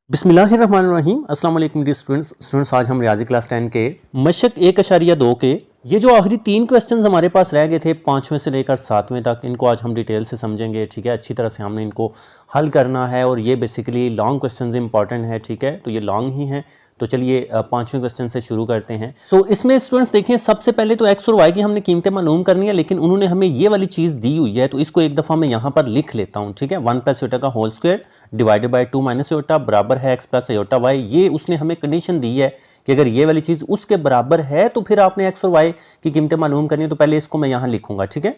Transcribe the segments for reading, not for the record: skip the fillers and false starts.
बिस्मिल्लाहिर्रहमानिर्रहीम अस्सलाम वालेकुम डियर स्टूडेंट्स। आज हम रियाजी क्लास 10 के मशक 1.2 के ये जो आखिरी 3 क्वेश्चंस हमारे पास रह गए थे 5वें से लेकर 7वें तक, इनको आज हम डिटेल से समझेंगे। ठीक है, अच्छी तरह से हमने इनको हल करना है और ये बेसिकली लॉन्ग क्वेश्चंस इंपॉर्टेंट है। ठीक है, तो ये लॉन्ग ही हैं। तो चलिए 5वें क्वेश्चन से शुरू करते हैं। सो इसमें स्टूडेंट्स देखें, सबसे पहले तो एक्स और वाई की हमने कीमतें मालूम करनी है, लेकिन उन्होंने हमें ये वाली चीज़ दी हुई है, तो इसको एक दफ़ा मैं यहाँ पर लिख लेता हूँ। ठीक है, 1 प्लस योटा का whole square divided by 2 minus iota बराबर है एक्स प्लस योटा वाई। ये उसने हमें कंडीशन दी है कि अगर ये वाली चीज़ उसके बराबर है तो फिर आपने एक्स और वाई की कीमतें मालूम करनी है। तो पहले इसको मैं यहाँ लिखूंगा। ठीक है,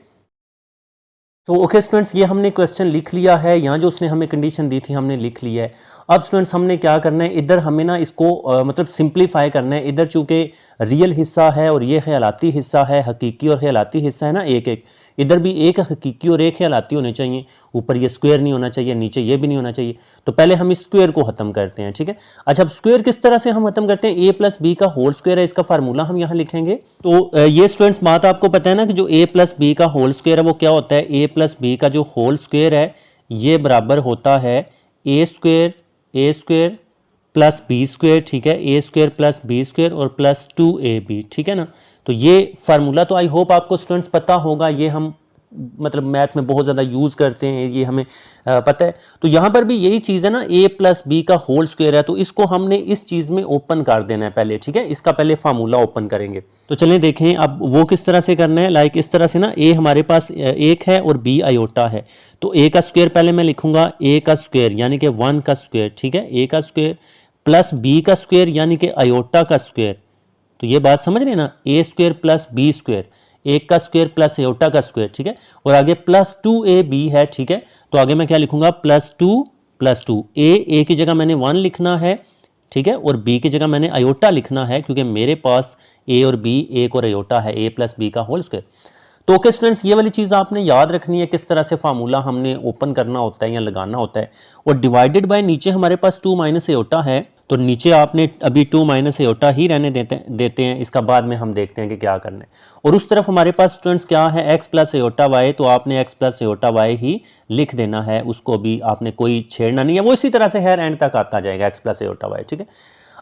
तो ओके स्टूडेंट्स, ये हमने क्वेश्चन लिख लिया है। यहाँ जो उसने हमें कंडीशन दी थी हमने लिख लिया है। अब स्टूडेंट्स हमने क्या करना है, इधर हमें ना इसको मतलब सिंप्लीफाई करना है। इधर चूंकि रियल हिस्सा है और ये ख्यालाती हिस्सा है, हकीकी और ख्यालाती हिस्सा है ना, एक एक। इधर भी एक हकीकी और एक ख्यालाती होने चाहिए। ऊपर ये स्क्वायर नहीं होना चाहिए, नीचे ये भी नहीं होना चाहिए। तो पहले हम इस स्क्वायर को खत्म करते हैं। ठीक है, अच्छा अब स्क्वायर किस तरह से हम खत्म करते हैं, ए प्लस बी का होल स्क्वायर है, इसका फार्मूला हम यहाँ लिखेंगे। तो ये स्टूडेंट्स बात आपको पता है ना कि जो ए प्लस बी का होल स्क्वायर है वो क्या होता है, ए प्लस बी का जो होल स्क्वायर है ये बराबर होता है ए स्क्वायर प्लस बी स्क्वायर। ठीक है, ए स्क्वायर प्लस बी स्क्वायर और प्लस 2ab। ठीक है ना, तो ये फार्मूला तो आई होप आपको स्टूडेंट्स पता होगा। ये हम मतलब मैथ में बहुत ज़्यादा यूज़ करते हैं, ये हमें पता है। तो यहाँ पर भी यही चीज़ है ना, ए प्लस बी का होल स्क्वायर है, तो इसको हमने इस चीज़ में ओपन कर देना है पहले। ठीक है, इसका पहले फार्मूला ओपन करेंगे। तो चलें देखें अब वो किस तरह से करना है। लाइक इस तरह से ना, ए हमारे पास एक है और बी आयोटा है। तो ए का स्क्वायर पहले मैं लिखूंगा, ए का स्क्वायर यानी कि 1 का स्क्वायर। ठीक है, ए का स्क्वायर प्लस बी का स्क्वायर यानी कि आयोटा का स्क्वायर। तो ये बात समझ रहे हैं ना, ए स्क्वायर प्लस बी स्क्वायर, एक का स्क्वायर प्लस एयोटा का स्क्वायर। ठीक है, और आगे प्लस 2ab है। ठीक है, तो आगे मैं क्या लिखूंगा, प्लस टू। ए की जगह मैंने 1 लिखना है। ठीक है, और बी की जगह मैंने आयोटा लिखना है, क्योंकि मेरे पास ए और बी एक और आयोटा है, ए प्लस बी का होल स्क्वायर। तो ओके स्टूडेंट्स, ये वाली चीज़ आपने याद रखनी है, किस तरह से फार्मूला हमने ओपन करना होता है या लगाना होता है। और डिवाइडेड बाय नीचे हमारे पास 2 माइनस एयोटा है, तो नीचे आपने अभी 2 माइनस एयोटा ही रहने देते हैं। इसका बाद में हम देखते हैं कि क्या करना है। और उस तरफ हमारे पास स्टूडेंट्स क्या है, एक्स प्लस एयोटा वाई, तो आपने x plus aorta why he लिख देना है, उसको भी आपने कोई छेड़ना नहीं है, वो इसी तरह से हर एंड तक आता जाएगा, एक्स प्लस एयोटा वाई। ठीक है,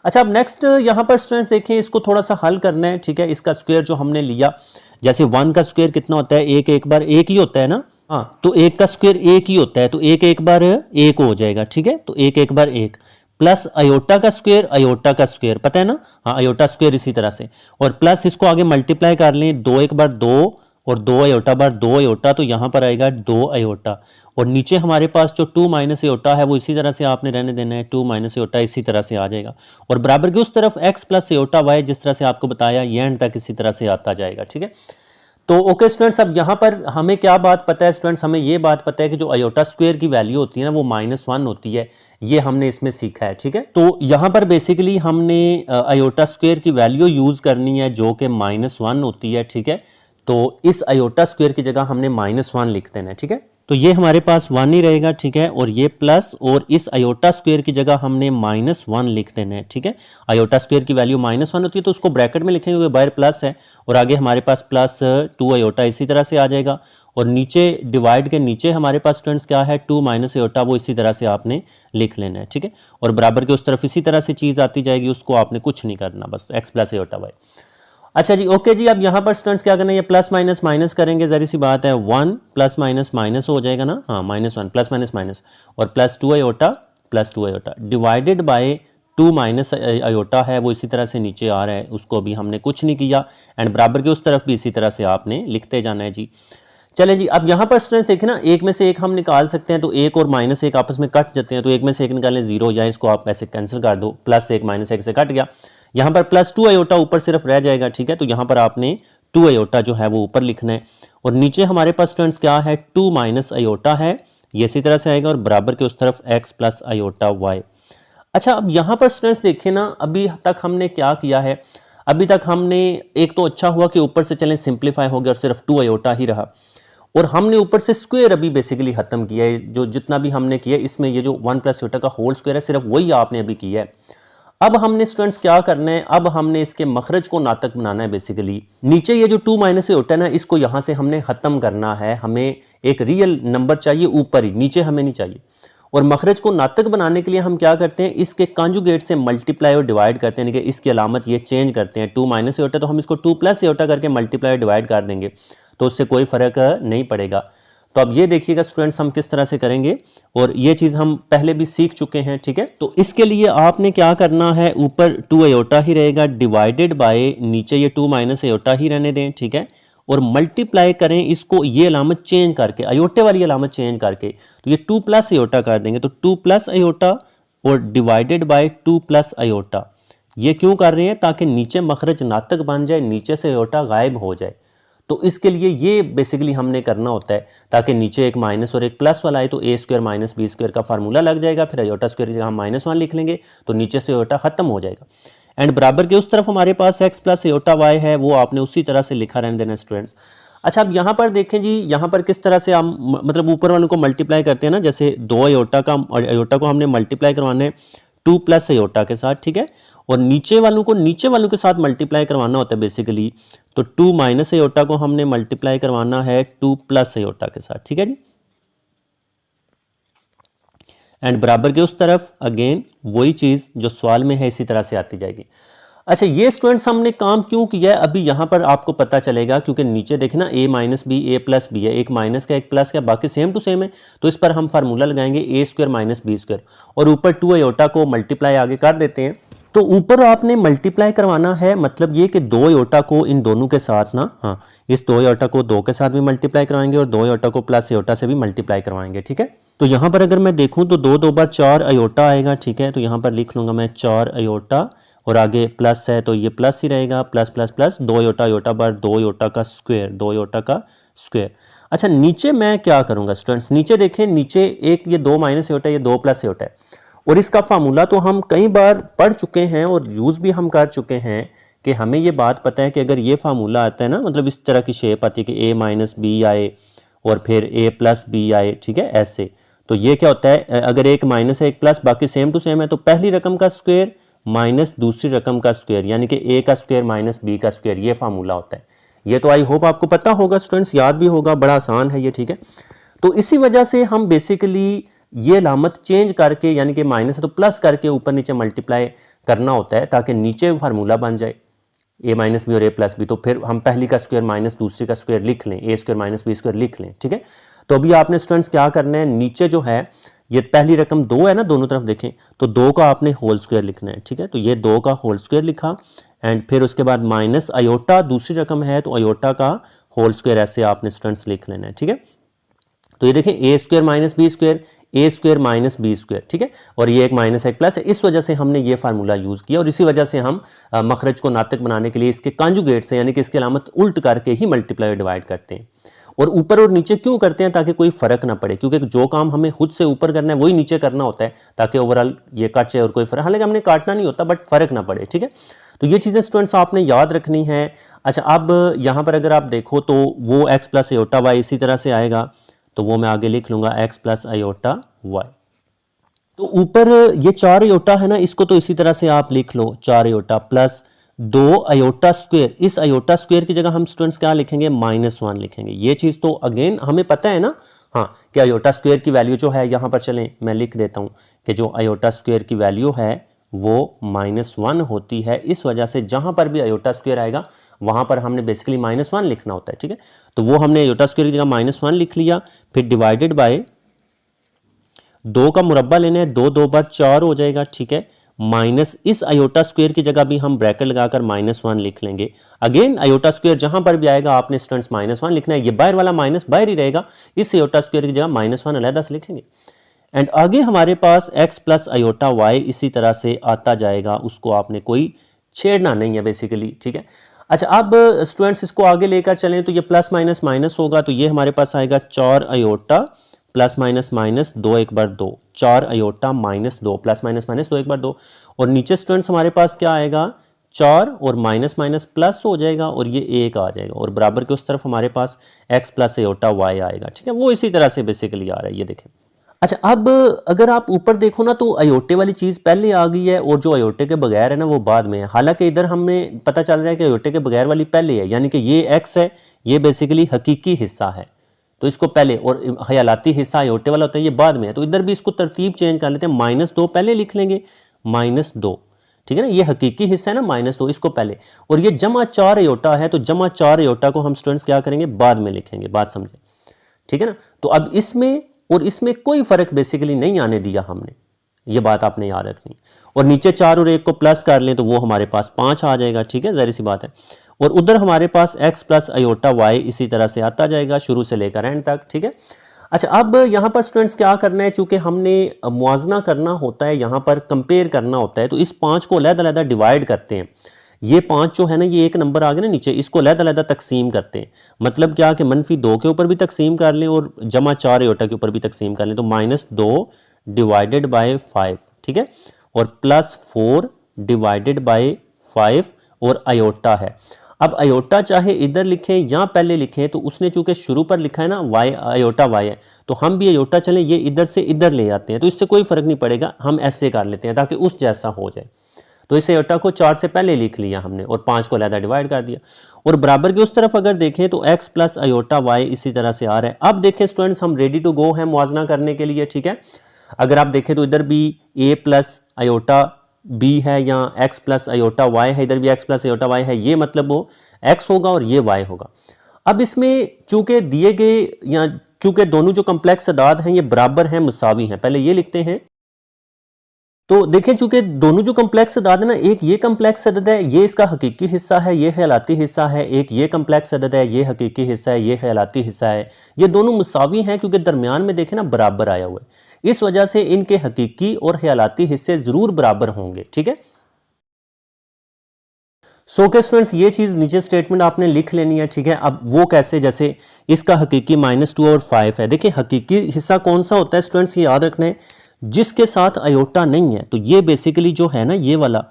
अच्छा अब नेक्स्ट यहाँ पर स्टूडेंट्स देखें, इसको थोड़ा सा हल करना है। ठीक है, इसका स्क्वायर जो हमने लिया, जैसे 1 का स्क्वायर कितना होता है, एक बार एक ही होता है ना। हाँ, तो एक का स्क्वायर एक ही होता है, तो एक बार एक हो जाएगा। ठीक है, तो एक बार एक प्लस अयोटा का स्क्वायर पता है ना। हाँ, अयोटा स्क्वायर इसी तरह से, और प्लस इसको आगे मल्टीप्लाई कर लें, 2 एक बार 2 और 2 अयोटा बार 2 अयोटा, तो यहाँ पर आएगा 2 अयोटा। और नीचे हमारे पास जो 2 माइनस अयोटा है वो इसी तरह से आपने रहने देना है, 2 माइनस अयोटा इसी तरह से आ जाएगा। और बराबर की उस तरफ एक्स प्लस अयोटा वाई, जिस तरह से आपको बताया, ये एंड तक इसी तरह से आता जाएगा। ठीक है, तो ओके स्टूडेंट्स, अब यहाँ पर हमें क्या बात पता है स्टूडेंट्स, हमें ये बात पता है कि जो अयोटा स्क्वायर की वैल्यू होती है ना वो -1 होती है। ये हमने इसमें सीखा है। ठीक है, तो यहाँ पर बेसिकली हमने अयोटा स्क्वायर की वैल्यू यूज़ करनी है जो कि -1 होती है। ठीक है, तो इस अयोटा स्क्वायर की जगह हमने -1 लिख देना है। ठीक है, तो ये हमारे पास 1 ही रहेगा। ठीक है, और ये प्लस, और इस अयोटा स्क्वायर की जगह हमने -1 लिख देना है। ठीक है, अयोटा स्क्वायर की वैल्यू -1 होती है, तो उसको ब्रैकेट में लिखेंगे क्योंकि बाहर प्लस है, और आगे हमारे पास प्लस 2 अयोटा इसी तरह से आ जाएगा। और नीचे डिवाइड के नीचे हमारे पास स्टूडेंट्स क्या है, 2 माइनस अयोटा, वो इसी तरह से आपने लिख लेना है। ठीक है, और बराबर के उस तरफ इसी तरह से चीज़ आती जाएगी, उसको आपने कुछ नहीं करना, बस एक्स प्लस अयोटा वाई। अच्छा जी, ओके जी, अब यहाँ पर स्टूडेंट्स क्या करना है, ये प्लस माइनस माइनस करेंगे, जरी सी बात है, 1 प्लस माइनस माइनस हो जाएगा ना। हाँ, -1 प्लस माइनस माइनस, और plus 2 iota divided by 2 minus iota है, वो इसी तरह से नीचे आ रहा है, उसको भी हमने कुछ नहीं किया। एंड बराबर के उस तरफ भी इसी तरह से आपने लिखते जाना है जी। चले जी, अब यहाँ पर स्टूडेंट्स देखें ना, एक में से एक हम निकाल सकते हैं, तो एक और -1 आपस में कट जाते हैं, तो एक में से एक निकालें 0, या इसको आप ऐसे कैंसिल कर दो, +1 -1 से कट गया। यहाँ पर +2 अयोटा ऊपर सिर्फ रह जाएगा। ठीक है, तो यहाँ पर आपने 2 अयोटा जो है वो ऊपर लिखना है, और नीचे हमारे पास स्टूडेंट्स क्या है, 2 माइनस अयोटा है, ये इसी तरह से आएगा, और बराबर के उस तरफ x प्लस अयोटा वाई। अच्छा, अब यहाँ पर स्टूडेंट्स देखें ना, अभी तक हमने क्या किया है, अभी तक हमने एक तो अच्छा हुआ कि ऊपर से चलें सिंप्लीफाई हो गया और सिर्फ 2 अयोटा ही रहा, और हमने ऊपर से स्क्वायर अभी बेसिकली खत्म किया है। जो जितना भी हमने किया इसमें, ये जो 1 प्लस अयोटा का होल स्क्वायर है सिर्फ वही आपने अभी किया है। अब हमने स्टूडेंट्स क्या करना है, अब हमने इसके मखरज को नातक बनाना है। बेसिकली नीचे ये जो 2 माइनस होता है ना, इसको यहाँ से हमने ख़त्म करना है। हमें एक रियल नंबर चाहिए ऊपर ही, नीचे हमें नहीं चाहिए। और मखरज को नातक बनाने के लिए हम क्या करते हैं, इसके कॉन्जुगेट से मल्टीप्लाई और डिवाइड करते हैं, यानी कि इसकी अलामत ये चेंज करते हैं। 2 माइनस एयोटा तो हम इसको 2 प्लस एयोटा करके मल्टीप्लाई और डिवाइड कर देंगे, तो उससे कोई फ़र्क नहीं पड़ेगा। तो अब ये देखिएगा स्टूडेंट्स हम किस तरह से करेंगे, और ये चीज़ हम पहले भी सीख चुके हैं, ठीक है। तो इसके लिए आपने क्या करना है, ऊपर 2 एयोटा ही रहेगा डिवाइडेड बाय नीचे ये 2 माइनस एयोटा ही रहने दें, ठीक है, और मल्टीप्लाई करें इसको ये अलामत चेंज करके, अयोटे वाली अलामत चेंज करके, तो ये 2 प्लस एयोटा कर देंगे। तो 2 प्लस एयोटा और डिवाइडेड बाय 2 प्लस एयोटा, ये क्यों कर रहे हैं, ताकि नीचे मखरज नातक बन जाए, नीचे से एयोटा गायब हो जाए। तो इसके लिए ये बेसिकली हमने करना होता है, ताकि नीचे एक माइनस और एक प्लस वाला आए, तो ए स्क्वायर माइनस बी स्क्वायर का फार्मूला लग जाएगा, फिर एयोटा स्क्वायर की जगह हम -1 लिख लेंगे, तो नीचे से एयोटा खत्म हो जाएगा। एंड बराबर के उस तरफ हमारे पास x प्लस एयोटा वाई है, वो आपने उसी तरह से लिखा रहने देना स्टूडेंट्स। अच्छा, अब यहाँ पर देखें जी, यहाँ पर किस तरह से हम मतलब ऊपर वालों को मल्टीप्लाई करते हैं ना, जैसे 2 एयोटा का, और एयोटा को हमने मल्टीप्लाई करवाना है 2 प्लस एयोटा के साथ, ठीक है, और नीचे वालों को नीचे वालों के साथ मल्टीप्लाई करवाना होता है बेसिकली। तो 2 माइनस एयोटा को हमने मल्टीप्लाई करवाना है 2 प्लस एयोटा के साथ, ठीक है जी। एंड बराबर के उस तरफ अगेन वही चीज़ जो सवाल में है इसी तरह से आती जाएगी। अच्छा, ये स्टूडेंट्स हमने काम क्यों किया है अभी यहाँ पर आपको पता चलेगा, क्योंकि नीचे देखें ना a minus b a plus b है, एक माइनस का एक प्लस का, बाकी सेम टू सेम है, तो इस पर हम फार्मूला लगाएंगे ए स्क्वायर माइनस बी स्क्वायर, और ऊपर 2 एयोटा को मल्टीप्लाई आगे कर देते हैं। तो ऊपर आपने मल्टीप्लाई करवाना है, मतलब ये कि 2 एयोटा को इन दोनों के साथ ना, हाँ, इस 2 एयोटा को 2 के साथ भी मल्टीप्लाई करवाएंगे और 2 एयोटा को प्लस एयोटा से भी मल्टीप्लाई करवाएंगे, ठीक है। तो यहाँ पर अगर मैं देखूँ तो 2 2 बार 4 एयोटा आएगा, ठीक है, तो यहाँ पर लिख लूँगा मैं 4 एयोटा, और आगे प्लस है तो ये प्लस ही रहेगा, plus plus plus 2 iota, iota बार 2 एयोटा का स्क्वायर, 2 एयोटा का स्क्वायर। अच्छा, नीचे मैं क्या करूँगा स्टूडेंट्स, नीचे देखें, नीचे एक ये 2 माइनस एयोटा, ये 2 प्लस एयोटा है, और इसका फार्मूला तो हम कई बार पढ़ चुके हैं और यूज़ भी हम कर चुके हैं कि हमें ये बात पता है कि अगर ये फार्मूला आता है ना, मतलब इस तरह की शेप आती है कि a माइनस बी आए और फिर a प्लस बी आए, ठीक है, ऐसे, तो ये क्या होता है, अगर एक माइनस है एक प्लस बाकी सेम टू सेम है, तो पहली रकम का स्क्वायर माइनस दूसरी रकम का स्क्वायर, यानी कि a का स्क्वायर माइनस b का स्क्वायर, ये फार्मूला होता है। ये तो आई होप आपको पता होगा स्टूडेंट्स, याद भी होगा, बड़ा आसान है ये, ठीक है। तो इसी वजह से हम बेसिकली ये अलामत चेंज करके, यानी कि माइनस है तो प्लस करके ऊपर नीचे मल्टीप्लाई करना होता है, ताकि नीचे फार्मूला बन जाए a माइनस बी और a प्लस बी, तो फिर हम पहली का स्क्वायर माइनस दूसरी का स्क्वायर लिख लें, a square minus b square लिख लें, ठीक है। तो अभी आपने स्टूडेंट्स क्या करना है, नीचे जो है ये पहली रकम 2 है ना, दोनों तरफ देखें, तो 2 का आपने होल स्क्वायर लिखना है, ठीक है, तो ये 2 का होल स्क्वायर लिखा, एंड फिर उसके बाद माइनस अयोटा दूसरी रकम है, तो अयोटा का होल स्क्वायर ऐसे आपने स्टूडेंट्स लिख लेना है, ठीक है। तो ये देखें ए स्क्वायर माइनस बी स्क्वायर, ए स्क्वायर माइनस बी स्क्वायर, ठीक है, और ये एक माइनस एक प्लस है, इस वजह से हमने ये फार्मूला यूज़ किया, और इसी वजह से हम मखरज को नातक बनाने के लिए इसके कॉन्जुगेट से, यानी कि इसकी अलामत उल्ट करके ही मल्टीप्लाई और डिवाइड करते हैं। और ऊपर और नीचे क्यों करते हैं, ताकि कोई फ़र्क ना पड़े, क्योंकि जो काम हमें खुद से ऊपर करना है वही नीचे करना होता है, ताकि ओवरऑल ये कट जाए और कोई फ़र्क, हालांकि हमने काटना नहीं होता बट फ़र्क ना पड़े, ठीक है। तो ये चीज़ें स्टूडेंट्स आपने याद रखनी है। अच्छा, अब यहाँ पर अगर आप देखो तो वो एक्स प्लस एयोटा वाई इसी तरह से आएगा, तो वो मैं आगे लिख लूँगा एक्स प्लस एयोटा वाई। तो ऊपर ये 4 एयोटा है ना, इसको तो इसी तरह से आप लिख लो, 4 एयोटा प्लस 2 अयोटा स्क्वायर, इस अयोटा स्क्वायर की जगह हम स्टूडेंट्स क्या लिखेंगे, -1 लिखेंगे। ये चीज़ तो अगेन हमें पता है ना, हाँ, कि अयोटा स्क्वायर की वैल्यू जो है यहाँ पर, चलें मैं लिख देता हूँ कि जो अयोटा स्क्वायर की वैल्यू है वो -1 होती है। इस वजह से जहाँ पर भी अयोटा स्क्वायर आएगा वहाँ पर हमने बेसिकली -1 लिखना होता है, ठीक है। तो वो हमने अयोटा स्क्वायर की जगह -1 लिख लिया, फिर डिवाइडेड बाय 2 का मुरब्बा लेना है, 2 2 बार 4 हो जाएगा, ठीक है, माइनस इस अयोटा स्क्वायर की जगह भी हम ब्रैकेट लगाकर -1 लिख लेंगे। अगेन अयोटा स्क्वायर जहां पर भी आएगा आपने स्टूडेंट्स -1 लिखना है, ये बाहर वाला माइनस बाहर ही रहेगा, इस अयोटा स्क्वायर की जगह -1 अलहदा से लिखेंगे। एंड आगे हमारे पास x प्लस अयोटा वाई इसी तरह से आता जाएगा, उसको आपने कोई छेड़ना नहीं है बेसिकली, ठीक है। अच्छा, अब स्टूडेंट्स इसको आगे लेकर चलें तो ये प्लस माइनस माइनस होगा, तो ये हमारे पास आएगा 4 अयोटा प्लस माइनस माइनस 2 1 बार 2, 4 अयोटा -2 प्लस माइनस माइनस 2 1 बार 2, और नीचे स्टूडेंट्स हमारे पास क्या आएगा, 4 और माइनस माइनस प्लस हो जाएगा और ये 1 आ जाएगा, और बराबर के उस तरफ हमारे पास x प्लस अयोटा वाई आएगा, ठीक है। वो इसी तरह से बेसिकली आ रहा है, ये देखें। अच्छा, अब अगर आप ऊपर देखो ना तो अयोटे वाली चीज़ पहले आ गई है और जो अयोटे के बगैर है ना वो बाद में है। हालांकि इधर हमें पता चल रहा है कि अयोटे के बगैर वाली पहले है, यानी कि ये x है, ये बेसिकली हकीकी हिस्सा है, तो इसको पहले, और ख्यालाती हिस्सा अयोटे वाला होता है ये बाद में है, तो इधर भी इसको तरतीब चेंज कर लेते हैं, -2 पहले लिख लेंगे, -2, ठीक है ना, ये हकीकी हिस्सा है ना -2, इसको पहले, और ये जमा 4 अयोटा है तो जमा 4 अयोटा को हम स्टूडेंट्स क्या करेंगे, बाद में लिखेंगे, बात समझे, ठीक है ना। तो अब इसमें और इसमें कोई फर्क बेसिकली नहीं आने दिया हमने, ये बात आपने याद रखनी, और नीचे 4 और 1 को प्लस कर लें तो वो हमारे पास 5 आ जाएगा, ठीक है, ज़ाहिर सी बात है, और उधर हमारे पास x प्लस अयोटा y इसी तरह से आता जाएगा शुरू से लेकर एंड तक, ठीक है। अच्छा, अब यहाँ पर स्टूडेंट्स क्या करना है, चूंकि हमने मुआजना करना होता है, यहाँ पर कंपेयर करना होता है, तो इस 5 को अलग-अलग डिवाइड करते हैं, ये 5 जो है ना, ये एक नंबर आ गया ना नीचे, इसको अलग-अलग तकसीम करते हैं, मतलब क्या कि -2 के ऊपर भी तकसीम कर लें और जमा 4 अयोटा के ऊपर भी तकसीम कर लें, तो -2 डिवाइडेड बाय 5, ठीक है, और +4 डिवाइडेड बाय 5 और अयोटा है। अब अयोटा चाहे इधर लिखें या पहले लिखें, तो उसने चूंकि शुरू पर लिखा है ना y, अयोटा y है, तो हम भी अयोटा चलें, ये इधर से इधर ले आते हैं, तो इससे कोई फर्क नहीं पड़ेगा, हम ऐसे कर लेते हैं ताकि उस जैसा हो जाए। तो इस अयोटा को 4 से पहले लिख लिया हमने और 5 को अलग डिवाइड कर दिया, और बराबर की उस तरफ अगर देखें तो x प्लस अयोटा y इसी तरह से आ रहा है। अब देखें स्टूडेंट्स, हम रेडी टू गो हैं मुआजना करने के लिए, ठीक है। अगर आप देखें तो इधर भी a प्लस अयोटा b है या x प्लस अयोटा y है, इधर भी x प्लस अयोटा y है, ये मतलब वो x होगा और ये y होगा। अब इसमें चूंकि दिए गए या चूंकि दोनों जो कम्प्लेक्स अदाद हैं ये बराबर हैं, मुसावी हैं, पहले ये लिखते हैं। तो देखें चूंकि दोनों जो कम्प्लेक्स अदाद है ना, एक ये कम्प्लेक्स अदद है, ये इसका हकीकी हिस्सा है, ये ख्यालाती हिस्सा है, एक ये कम्प्लेक्स अदद है, ये हकीकी हिस्सा है, ये ख्यालाती हिस्सा है, ये दोनों मुसावी हैं क्योंकि दरमियान में देखें ना बराबर आया हुआ है, इस वजह से इनके हकीकी और ख्यालाती हिस्से जरूर बराबर होंगे, ठीक है। सो के स्टूडेंट्स, ये चीज़ नीचे स्टेटमेंट आपने लिख लेनी है, ठीक है। अब वो कैसे, जैसे इसका हकीकी -2 और 5 है, देखिए हकीकी हिस्सा कौन सा होता है स्टूडेंट्स, ये याद रखना है, जिसके साथ अयोटा नहीं है, तो ये बेसिकली जो है ना ये वाला,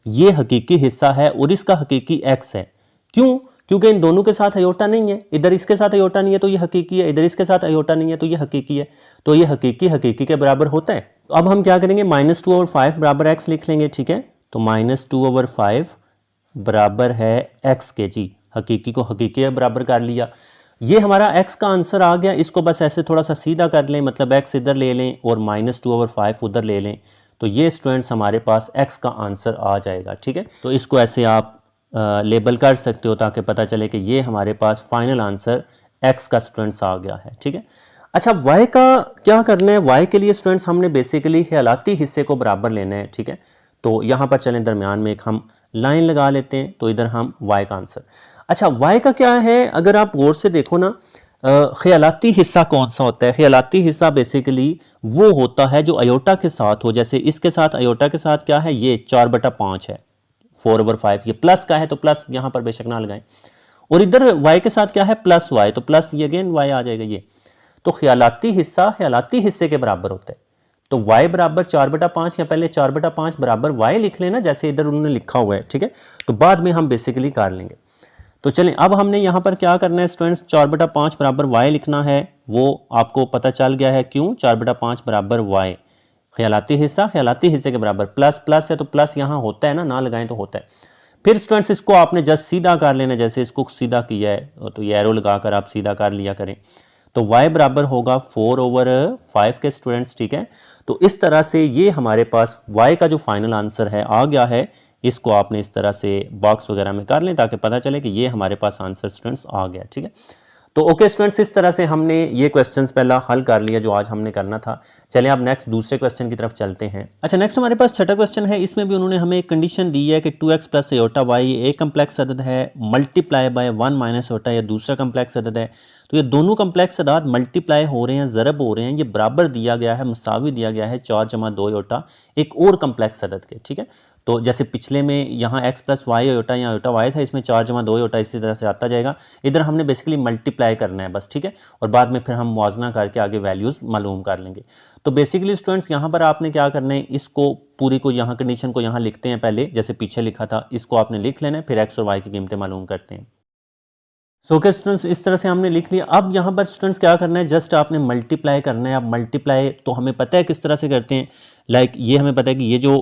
ये हकीकी हिस्सा है और इसका हकीकी x है। क्यों? क्योंकि इन दोनों के साथ अयोटा नहीं है, इधर इसके साथ अयोटा नहीं है तो ये हकीकी है, इधर इसके साथ अयोटा नहीं है तो ये हकीकी है, तो ये हकीकी के बराबर होता है। तो अब हम क्या करेंगे, -2 और 5 बराबर x लिख लेंगे, ठीक है। तो -2 ओवर 5 बराबर है x के, जी हकीकी को हकीकी के बराबर कर लिया, ये हमारा x का आंसर आ गया। इसको बस ऐसे थोड़ा सा सीधा कर लें, मतलब x इधर ले लें और -2 ओवर 5 उधर ले लें, तो ये स्टूडेंट्स हमारे पास x का आंसर आ जाएगा, ठीक है। तो इसको ऐसे आप लेबल कर सकते हो ताकि पता चले कि ये हमारे पास फाइनल आंसर x का स्टूडेंट्स आ गया है, ठीक है। अच्छा, y का क्या करना है, y के लिए स्टूडेंट्स हमने बेसिकली ख्यालाती हिस्से को बराबर लेना है, ठीक है। तो यहाँ पर चलें दरमियान में एक हम लाइन लगा लेते हैं, तो इधर हम y का आंसर। अच्छा, y का क्या है, अगर आप गौर से देखो ना, ख्यालाती हिस्सा कौन सा होता है, ख्यालाती हिस्सा बेसिकली वो होता है जो अयोटा के साथ हो, जैसे इसके साथ अयोटा के साथ क्या है, ये 4/5 है, 4 ओवर 5, ये प्लस का है तो प्लस यहाँ पर बेशक ना लगाएं, और इधर y के साथ क्या है +y, तो प्लस ये अगेन y आ जाएगा ये। तो ख्यालाती हिस्सा ख्यालाती हिस्से के बराबर होता है, तो y बराबर 4/5 या पहले 4/5 बराबर y लिख लेना जैसे इधर उन्होंने लिखा हुआ है, ठीक है। तो बाद में हम बेसिकली कर लेंगे। तो चलें, अब हमने यहाँ पर क्या करना है स्टूडेंट्स, 4/5 बराबर y लिखना है, वो आपको पता चल गया है क्यों, 4/5 बराबर y, ख्यालाती हिस्से के बराबर, प्लस प्लस है तो प्लस यहाँ होता है ना लगाएं तो होता है। फिर स्टूडेंट्स इसको आपने जस्ट सीधा कर लेना, जैसे इसको सीधा किया है तो ये एरो लगाकर आप सीधा कर लिया करें, तो y बराबर होगा 4 ओवर 5 के स्टूडेंट्स, ठीक है। तो इस तरह से ये हमारे पास y का जो फाइनल आंसर है आ गया है, इसको आपने इस तरह से बॉक्स वगैरह में कर लें ताकि पता चले कि ये हमारे पास आंसर स्टूडेंट्स आ गया, ठीक है। तो ओके स्टूडेंट्स, इस तरह से हमने ये क्वेश्चंस पहला हल कर लिया जो आज हमने करना था। चलें अब नेक्स्ट दूसरे क्वेश्चन की तरफ चलते हैं। अच्छा, नेक्स्ट हमारे पास छठा क्वेश्चन है, इसमें भी उन्होंने हमें एक कंडीशन दी है कि 2x प्लस अयोटा y एक कम्प्लेक्स अदद है, मल्टीप्लाई बाय 1 माइनस अयोटा या दूसरा कम्प्लेक्स अदद है। तो ये दोनों कम्प्लेक्स अदाद मल्टीप्लाई हो रहे हैं, ज़रब हो रहे हैं, ये बराबर दिया गया है, मुसावी दिया गया है 4/2 अयोटा एक और कम्प्लेक्स अदद के, ठीक है। तो जैसे पिछले में यहाँ x प्लस वाई अयोटा या अयोटा y था, इसमें 4/2 अयोटा इसी तरह से आता जाएगा। इधर हमने बेसिकली मल्टीप्लाई करना है बस, ठीक है, और बाद में फिर हम मुआवजना करके आगे वैल्यूज़ मालूम कर लेंगे। तो बेसिकली स्टूडेंट्स यहाँ पर आपने क्या करना है, इसको पूरी को यहाँ कंडीशन को यहाँ लिखते हैं पहले, जैसे पीछे लिखा था, इसको आपने लिख लेना है, फिर x और y की कीमतें मालूम करते हैं। सो के स्टूडेंट्स इस तरह से हमने लिख लिया। अब यहाँ पर स्टूडेंट्स क्या करना है, जस्ट आपने मल्टीप्लाई करना है। अब मल्टीप्लाई तो हमें पता है किस तरह से करते हैं, लाइक ये हमें पता है कि ये जो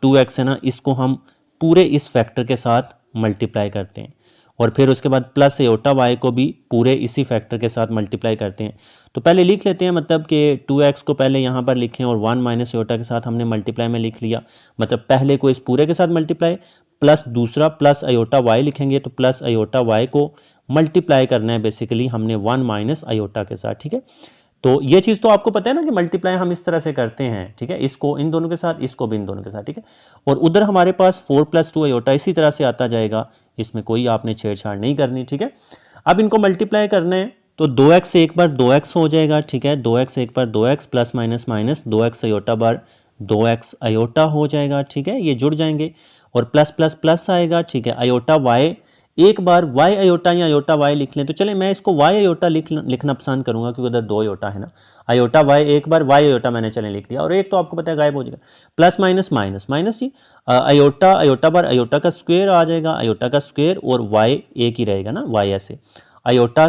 2x है ना, इसको हम पूरे इस फैक्टर के साथ मल्टीप्लाई करते हैं, और फिर उसके बाद प्लस अयोटा वाई को भी पूरे इसी फैक्टर के साथ मल्टीप्लाई करते हैं। तो पहले लिख लेते हैं, मतलब कि 2x को पहले यहाँ पर लिखें और 1 माइनस अयोटा के साथ हमने मल्टीप्लाई में लिख लिया, मतलब पहले को इस पूरे के साथ मल्टीप्लाई प्लस दूसरा प्लस अयोटा वाई लिखेंगे, तो प्लस अयोटा वाई को मल्टीप्लाई करना है बेसिकली हमने 1 माइनस अयोटा के साथ, ठीक है। तो ये चीज़ तो आपको पता है ना कि मल्टीप्लाई हम इस तरह से करते हैं, ठीक है, इसको इन दोनों के साथ, इसको भी इन दोनों के साथ, ठीक है। और उधर हमारे पास 4 + 2 अयोटा इसी तरह से आता जाएगा, इसमें कोई आपने छेड़छाड़ नहीं करनी, ठीक है। अब इनको मल्टीप्लाई करना है तो 2x से एक बार 2x हो जाएगा, ठीक है, 2x से एक बार 2x plus minus minus 2x iota बार 2x अयोटा हो जाएगा, ठीक है, ये जुड़ जाएंगे और प्लस प्लस प्लस आएगा, ठीक है। अयोटा y एक बार y अयोटा या अयोटा y लिख लें, तो चले मैं इसको y अयोटा लिखना पसंद करूंगा क्योंकि उधर 2 अयोटा है ना। अयोटा y एक बार y अयोटा मैंने चले लिख दिया और एक तो आपको पता है गायब हो जाएगा, प्लस माइनस माइनस माइनस जी, अयोटा अयोटा बार अयोटा का स्क्वायर आ जाएगा, अयोटा का स्क्वायर और y एक ही रहेगा ना, y ऐसे अयोटा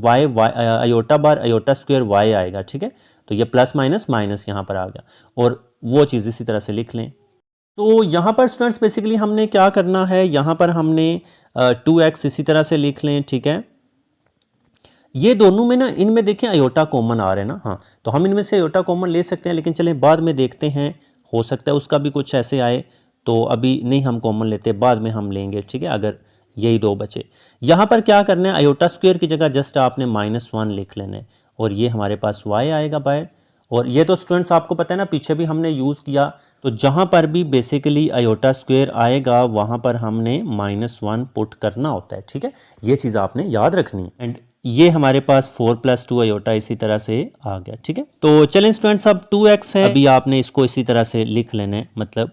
y अयोटा बार अयोटा स्क्वायर y आएगा, ठीक है। तो ये प्लस माइनस माइनस यहाँ पर आ गया और वो चीज़ इसी तरह से लिख लें। तो यहाँ पर स्टूडेंट्स बेसिकली हमने क्या करना है, यहाँ पर हमने 2x इसी तरह से लिख लें, ठीक है। ये दोनों में ना, इनमें देखें अयोटा कॉमन आ रहे हैं ना, हाँ, तो हम इनमें से अयोटा कॉमन ले सकते हैं, लेकिन चलें बाद में देखते हैं, हो सकता है उसका भी कुछ ऐसे आए, तो अभी नहीं हम कॉमन लेते, बाद में हम लेंगे, ठीक है, अगर यही 2 बचे। यहाँ पर क्या करना है, अयोटा स्क्वायर की जगह जस्ट आपने -1 लिख लेना है और ये हमारे पास y आएगा बाहर। और ये तो स्टूडेंट्स आपको पता है ना, पीछे भी हमने यूज़ किया, तो जहाँ पर भी बेसिकली अयोटा स्क्वायर आएगा वहाँ पर हमने -1 पुट करना होता है, ठीक है, ये चीज़ आपने याद रखनी है। एंड ये हमारे पास 4 + 2 अयोटा इसी तरह से आ गया, ठीक है। तो चलें स्टूडेंट्स, अब 2x है, अभी आपने इसको इसी तरह से लिख लेना है, मतलब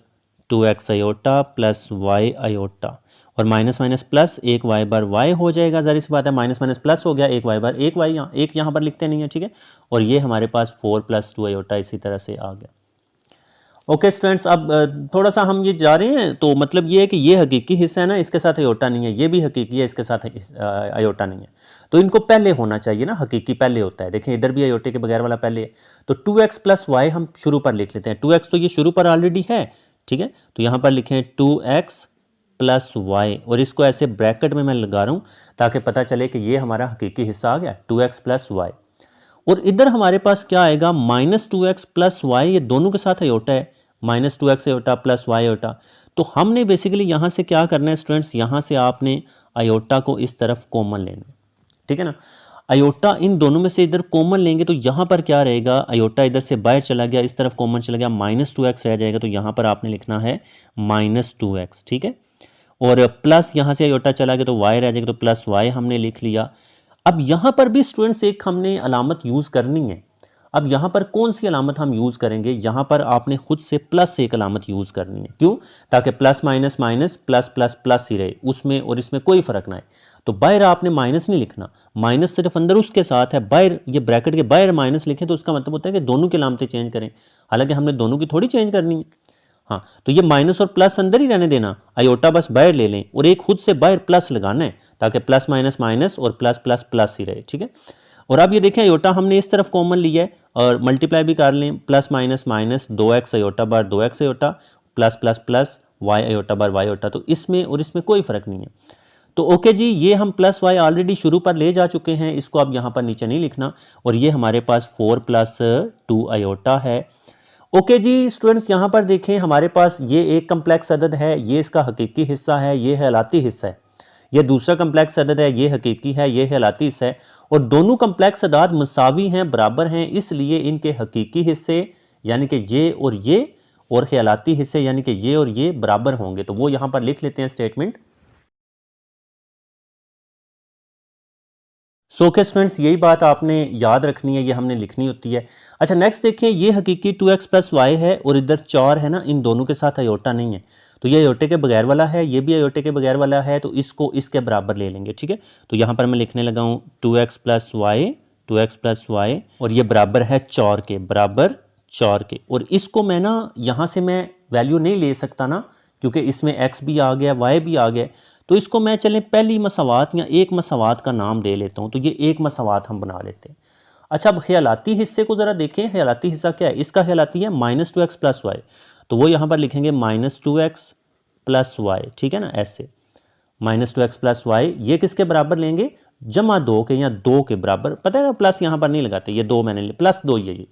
2x iota plus y iota और माइनस माइनस प्लस एक y बार y हो जाएगा, ज़ाहिर सी बात है, माइनस माइनस प्लस हो गया, एक y बार एक y, एक यहाँ पर लिखते नहीं है, ठीक है। और ये हमारे पास 4 + 2 अयोटा इसी तरह से आ गया। ओके स्टूडेंट्स, अब थोड़ा सा हम ये जा रहे हैं, तो मतलब ये है कि ये हकीकी हिस्सा है ना, इसके साथ अयोटा नहीं है, ये भी हकीकी है, इसके साथ अयोटा नहीं है, तो इनको पहले होना चाहिए ना, हकीकी पहले होता है। देखें इधर भी अयोटे के बगैर वाला पहले है, तो 2x + y हम शुरू पर लिख लेते हैं, 2x तो ये शुरू पर ऑलरेडी है, ठीक है, तो यहाँ पर लिखें 2x + y और इसको ऐसे ब्रैकेट में मैं लगा रहा हूँ ताकि पता चले कि ये हमारा हकीकी हिस्सा आ गया, 2x + y। और इधर हमारे पास क्या आएगा, -2x + y, ये दोनों के साथ अयोटा है, -2x iota plus y iota. तो हमने बेसिकली यहाँ से क्या करना है स्टूडेंट्स, यहाँ से आपने अयोटा को इस तरफ कॉमन लेना है, ठीक है ना। अयोटा इन दोनों में से इधर कॉमन लेंगे तो यहाँ पर क्या रहेगा, अयोटा इधर से बाहर चला गया, इस तरफ कॉमन चला गया, -2x रह जाएगा, तो यहाँ पर आपने लिखना है -2x, ठीक है। और प्लस यहाँ से अयोटा चला गया तो y रह जाएगा, तो प्लस y हमने लिख लिया। अब यहाँ पर भी स्टूडेंट्स एक हमने अलामत यूज़ करनी है। अब यहाँ पर कौन सी अलामत हम यूज़ करेंगे, यहाँ पर आपने खुद से प्लस से एक अलामत यूज़ करनी है, क्यों, ताकि plus minus minus plus plus plus ही रहे, उसमें और इसमें कोई फ़र्क ना आए। तो बाहर आपने माइनस नहीं लिखना, माइनस सिर्फ अंदर उसके साथ है, बाहर ये ब्रैकेट के बाहर माइनस लिखें तो उसका मतलब होता है कि दोनों की अलामतें चेंज करें, हालांकि हमने दोनों की थोड़ी चेंज करनी है। हाँ, तो ये माइनस और प्लस अंदर ही रहने देना, अयोटा बस बाहर ले लें और एक खुद से बाहर प्लस लगाना है ताकि प्लस माइनस माइनस और प्लस प्लस प्लस ही रहे, ठीक है। और अब ये देखें अयोटा हमने इस तरफ कॉमन लिया है और मल्टीप्लाई भी कर लें, plus minus minus 2x iota बार 2x iota plus plus plus y iota बार y अयोटा, तो इसमें और इसमें कोई फ़र्क नहीं है। तो ओके जी, ये हम प्लस y ऑलरेडी शुरू पर ले जा चुके हैं, इसको अब यहाँ पर नीचे नहीं लिखना, और ये हमारे पास 4 + 2 अयोटा है। ओके जी स्टूडेंट्स, यहाँ पर देखें हमारे पास ये एक कम्प्लेक्स अदद है, ये इसका हकीकी हिस्सा है, ये हलाती हिस्सा है, ये दूसरा कम्प्लेक्स अदद है, ये हकीकी है, ये हलाती हिस्सा है, और दोनों कम्प्लेक्स अदाद मसावी हैं, बराबर हैं, इसलिए इनके हकीकी हिस्से यानी कि ये और ख्यालाती हिस्से यानी कि ये और ये बराबर होंगे। तो वो यहाँ पर लिख लेते हैं स्टेटमेंट। सो के स्टूडेंट्स, यही बात आपने याद रखनी है, ये हमने लिखनी होती है। अच्छा नेक्स्ट देखें, ये हकीकी 2x + y है और इधर 4 है ना, इन दोनों के साथ अयोटा नहीं है, तो ये अयोटे के बगैर वाला है, ये भी अयोटे के बगैर वाला है, तो इसको इसके बराबर ले लेंगे, ठीक है। तो यहाँ पर मैं लिखने लगा हूँ 2x + y और ये बराबर है 4 के, बराबर 4 के। और इसको मैं ना यहाँ से मैं वैल्यू नहीं ले सकता ना, क्योंकि इसमें x भी आ गया, y भी आ गया, तो इसको मैं चलें पहली मसावात या एक मसावात का नाम दे लेता हूँ, तो ये एक मसावात हम बना लेते हैं। अच्छा, अब ख्यालाती हिस्से को ज़रा देखें, ख्यालाती हिस्सा क्या है, इसका ख्यालाती है -2x + y, तो वो यहाँ पर लिखेंगे -2x + y, ठीक है ना, ऐसे माइनस 2x प्लस वाई, ये किसके बराबर लेंगे, जमा 2 के या 2 के बराबर, पता है ना प्लस यहाँ पर नहीं लगाते, ये 2 मैंने लिया, प्लस 2 ये,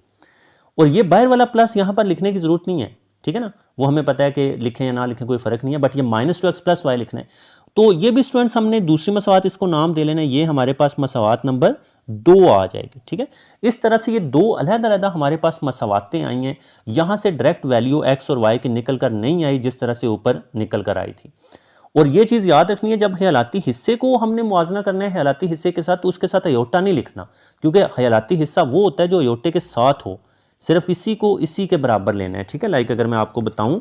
और ये बाहर वाला प्लस यहाँ पर लिखने की जरूरत नहीं है, ठीक है ना, वो हमें पता है कि लिखें या ना लिखें कोई फर्क नहीं है, बट ये माइनस 2x प्लस वाई लिखना है। तो ये भी स्टूडेंट्स हमने दूसरी मसवात इसको नाम दे लेना, ये हमारे पास मसवात नंबर 2 आ जाएगी, ठीक है। इस तरह से ये दो अलग-अलग हमारे पास मसवातें आई हैं, यहाँ से डायरेक्ट वैल्यू x और y की निकल कर नहीं आई जिस तरह से ऊपर निकल कर आई थी। और ये चीज़ याद रखनी है, जब ख्यालाती हिस्से को हमने मुआवजा करना है ख्यालाती हिस्से के साथ, तो उसके साथ अयोटा नहीं लिखना, क्योंकि ख्यालाती हिस्सा वो होता है जो अयोटे के साथ हो, सिर्फ इसी को इसी के बराबर लेना है, ठीक है। लाइक अगर मैं आपको बताऊं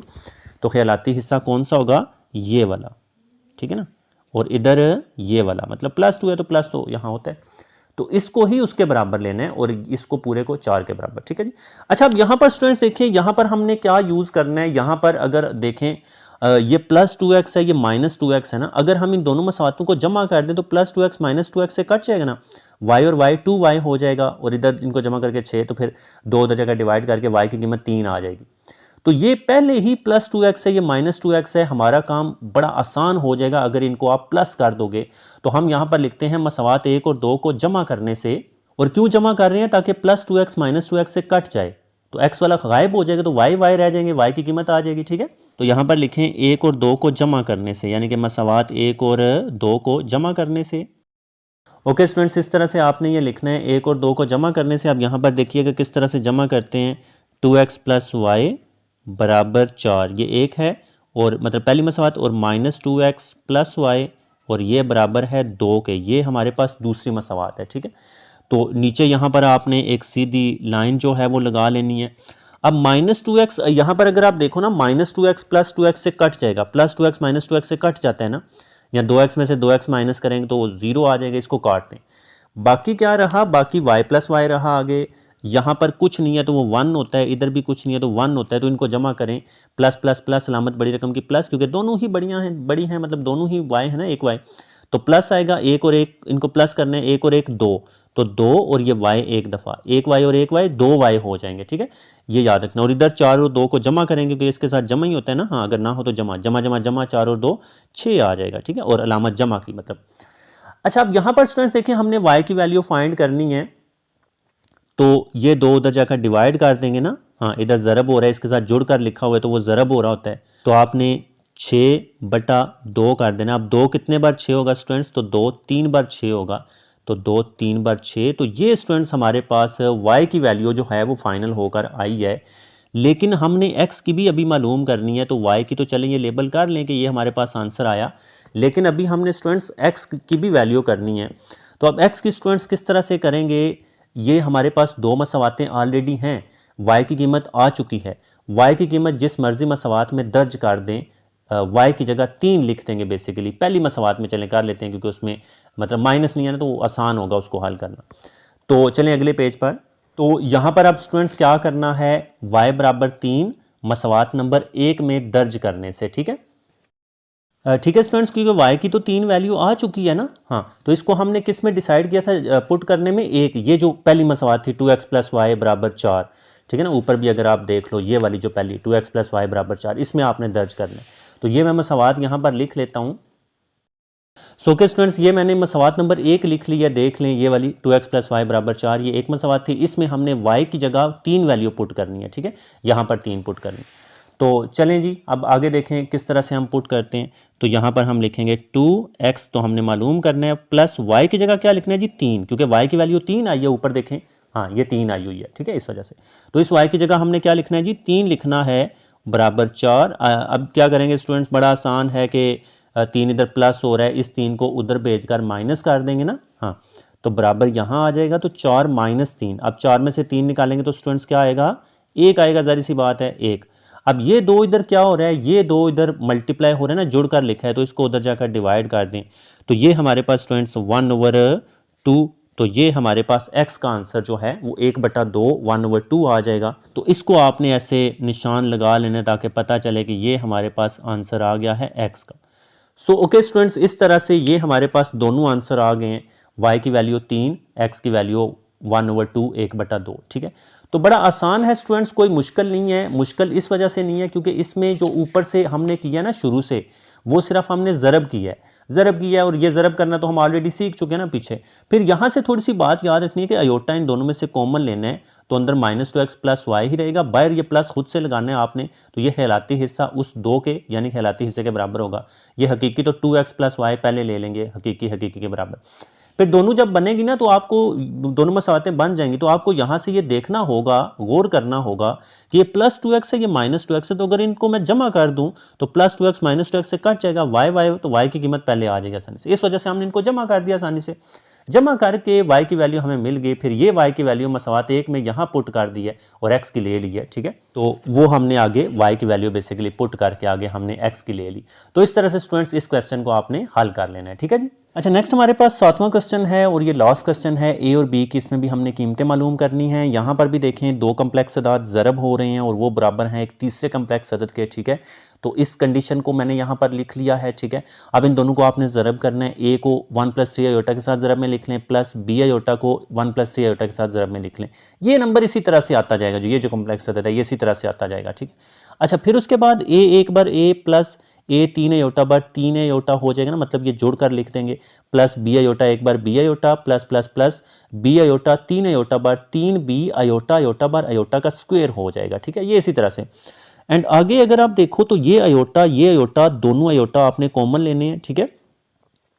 तो ख्यालाती हिस्सा कौन सा होगा, ये वाला, ठीक है ना, और इधर ये वाला, मतलब +2 है तो +2 यहाँ होता है, तो इसको ही उसके बराबर लेना है और इसको पूरे को 4 के बराबर, ठीक है जी। अच्छा, अब यहाँ पर स्टूडेंट्स देखिए, यहाँ पर हमने क्या यूज़ करना है, यहाँ पर अगर देखें ये +2x है, ये -2x है ना, अगर हम इन दोनों मसवातों को जमा कर दें तो +2x -2x से कट जाएगा ना, y और y 2y हो जाएगा, और इधर इनको जमा करके 6, तो फिर 2 उधर जगह डिवाइड करके y की कीमत 3 आ जाएगी। तो ये पहले ही +2x है, ये -2x है, हमारा काम बड़ा आसान हो जाएगा अगर इनको आप प्लस कर दोगे। तो हम यहाँ पर लिखते हैं मसवात 1 और 2 को जमा करने से, और क्यों जमा कर रहे हैं, ताकि +2x -2x से कट जाए, तो x वाला गायब हो जाएगा, तो y रह जाएंगे, y की कीमत आ जाएगी, ठीक है। तो यहाँ पर लिखें 1 और 2 को जमा करने से, यानी कि मसवात 1 और 2 को जमा करने से। ओके स्टूडेंट्स, इस तरह से आपने ये लिखना है, 1 और 2 को जमा करने से। अब यहाँ पर देखिएगा किस तरह से जमा करते हैं, 2x प्लस वाई बराबर 4, ये 1 है, और मतलब पहली मसवात, और -2x प्लस वाई, और ये बराबर है 2 के, ये हमारे पास दूसरी मसवात है, ठीक है। तो नीचे यहाँ पर आपने एक सीधी लाइन जो है वो लगा लेनी है। अब -2x यहाँ पर अगर आप देखो ना, -2x प्लस 2x से कट जाएगा, +2x -2x से कट जाता है ना, या 2x में से 2x माइनस करेंगे तो 0 आ जाएगा, इसको काट दें। बाकी क्या रहा, बाकी y प्लस वाई रहा आगे, यहाँ पर कुछ नहीं है तो वो 1 होता है, इधर भी कुछ नहीं है तो 1 होता है, तो इनको जमा करें, प्लस प्लस प्लस अलामत बड़ी रकम की प्लस, क्योंकि दोनों ही बड़ी हैं, मतलब दोनों ही y है ना, एक y, तो प्लस आएगा, 1 और 1 इनको प्लस करने, 1 और 1 2, तो 2 और ये y एक दफ़ा, 1 y और 1 y 2 y हो जाएंगे, ठीक है, ये याद रखना। और इधर 4 और 2 को जमा करेंगे क्योंकि इसके साथ जमा ही होता है ना, हाँ अगर ना हो तो जमा, 4 और 2 6 आ जाएगा, ठीक है, और अलामत जमा की मतलब। अच्छा, अब यहाँ पर स्टूडेंट्स देखिए, हमने y की वैल्यू फाइंड करनी है, तो ये 2 उधर जाकर डिवाइड कर देंगे ना, हाँ इधर ज़रब हो रहा है, इसके साथ जुड़ कर लिखा हुआ है तो वो ज़रब हो रहा होता है, तो आपने 6/2 कर देना। अब 2 कितने बार 6 होगा स्टूडेंट्स, तो 2 3 बार 6 होगा, तो 2 3 बार 6, तो ये स्टूडेंट्स हमारे पास y की वैल्यू जो है वो फाइनल होकर आई है। लेकिन हमने x की भी अभी मालूम करनी है, तो y की तो चलें ये लेबल कर लें कि ये हमारे पास आंसर आया, लेकिन अभी हमने स्टूडेंट्स x की भी वैल्यू करनी है। तो अब x की स्टूडेंट्स किस तरह से करेंगे, ये हमारे पास 2 मसवातें ऑलरेडी हैं, y की कीमत आ चुकी है, y की कीमत जिस मर्जी मसवात में दर्ज कर दें, y की जगह 3 लिख देंगे बेसिकली, पहली मसवात में चलें कर लेते हैं क्योंकि उसमें मतलब माइनस नहीं है ना, तो आसान होगा उसको हल करना। तो चलें अगले पेज पर। तो यहाँ पर अब स्टूडेंट्स क्या करना है, y बराबर 3 मसवात नंबर 1 में दर्ज करने से, ठीक है, ठीक है स्टूडेंट्स, क्योंकि y की तो 3 वैल्यू आ चुकी है ना, हाँ तो इसको हमने किस में डिसाइड किया था पुट करने में, एक ये जो पहली मसवात थी 2x प्लस वाई बराबर 4, ठीक है ना, ऊपर भी अगर आप देख लो ये वाली जो पहली 2x प्लस वाई बराबर 4, इसमें आपने दर्ज करना है। तो ये मैं मसवात यहाँ पर लिख लेता हूँ। सो के स्टूडेंट्स, ये मैंने मसवात नंबर 1 लिख लिया, देख लें ये वाली 2x प्लस वाई बराबर 4, ये एक मसवात थी, इसमें हमने y की जगह 3 वैल्यू पुट करनी है, ठीक है, यहाँ पर 3 पुट करनी। तो चलें जी, अब आगे देखें किस तरह से हम पुट करते हैं। तो यहाँ पर हम लिखेंगे 2x, तो हमने मालूम करना है, प्लस y की जगह क्या लिखना है जी 3, क्योंकि y की वैल्यू 3 आई है, ऊपर देखें, हाँ ये 3 आई हुई है, ठीक है, इस वजह से। तो इस y की जगह हमने क्या लिखना है जी 3 लिखना है, बराबर 4। अब क्या करेंगे स्टूडेंट्स, बड़ा आसान है कि 3 इधर प्लस हो रहा है, इस 3 को उधर भेजकर माइनस कर देंगे ना, हाँ तो बराबर यहाँ आ जाएगा, तो 4 - 3। अब 4 में से 3 निकालेंगे तो स्टूडेंट्स क्या आएगा, 1 आएगा, ज़ाहिर सी बात है 1। अब ये 2 इधर क्या हो रहा है, ये 2 इधर मल्टीप्लाई हो रहा है ना, जुड़ कर लिखा है, तो इसको उधर जाकर डिवाइड कर दें, तो ये हमारे पास स्टूडेंट्स 1/2, तो ये हमारे पास x का आंसर जो है वो 1/2 1/2 आ जाएगा। तो इसको आपने ऐसे निशान लगा लेना ताकि पता चले कि ये हमारे पास आंसर आ गया है x का। सो ओके स्टूडेंट्स, इस तरह से ये हमारे पास दोनों आंसर आ गए हैं, y की वैल्यू 3, x की वैल्यू 1/2 1/2, ठीक है। तो बड़ा आसान है स्टूडेंट्स, कोई मुश्किल नहीं है। मुश्किल इस वजह से नहीं है क्योंकि इसमें जो ऊपर से हमने किया ना शुरू से, वो सिर्फ हमने ज़रब किया है और ये ज़रब करना तो हम ऑलरेडी सीख चुके हैं ना पीछे। फिर यहाँ से थोड़ी सी बात याद रखनी है कि अयोटा इन दोनों में से कॉमन लेना है तो अंदर -2x प्लस वाई ही रहेगा, बाहर ये प्लस खुद से लगाना है आपने, तो ये ख़यालाती हिस्सा उस 2 के यानी ख़यालाती हिस्से के बराबर होगा। ये हकीकी तो 2x प्लस वाई पहले ले लेंगे हकीकी के बराबर। फिर दोनों जब बनेगी ना तो आपको दोनों मसवातें बन जाएंगी, तो आपको यहाँ से ये देखना होगा, गौर करना होगा कि ये +2x है, ये -2x है, तो अगर इनको मैं जमा कर दूं तो +2x -2x से कट जाएगा, y तो y की कीमत पहले आ जाएगी आसानी से। इस वजह से हमने इनको जमा कर दिया आसानी से। जमा करके y की वैल्यू हमें मिल गई। फिर ये y की वैल्यू मसवात 1 में यहाँ पुट कर दी है और x की ले ली है, ठीक है। तो वो हमने आगे y की वैल्यू बेसिकली पुट करके आगे हमने x की ले ली। तो इस तरह से स्टूडेंट्स इस क्वेश्चन को आपने हल कर लेना है, ठीक है जी। अच्छा, नेक्स्ट हमारे पास 7वां क्वेश्चन है और ये लास्ट क्वेश्चन है ए और बी की। इसमें भी हमने कीमतें मालूम करनी है। यहाँ पर भी देखें 2 कम्प्लेक्स अदाद ज़रब हो रहे हैं और वो बराबर हैं एक तीसरे कम्प्लेक्स अदद के, ठीक है। तो इस कंडीशन को मैंने यहाँ पर लिख लिया है, ठीक है। अब इन दोनों को आपने ज़रब करना है। ए को 1 + 3 अयोटा के साथ ज़रब में लिख लें, प्लस बी अयोटा को 1 + 3 अयोटा के साथ ज़रब में लिख लें। ये नंबर इसी तरह से आता जाएगा, जो ये जो कम्प्लेक्स अदद है ये इसी तरह से आता जाएगा, ठीक है। अच्छा, फिर उसके बाद ए एक बार ए प्लस ए 3 अयोटा बार 3 अयोटा हो जाएगा ना, मतलब ये जोड़कर लिख देंगे, प्लस बी अयोटा एक बार B iota plus plus plus B iota 3 iota बार 3 बी अयोटा बार अयोटा का स्क्वायर हो जाएगा, ठीक है। ये इसी तरह से एंड आगे अगर आप देखो तो ये अयोटा दोनों अयोटा आपने कॉमन लेने हैं, ठीक है।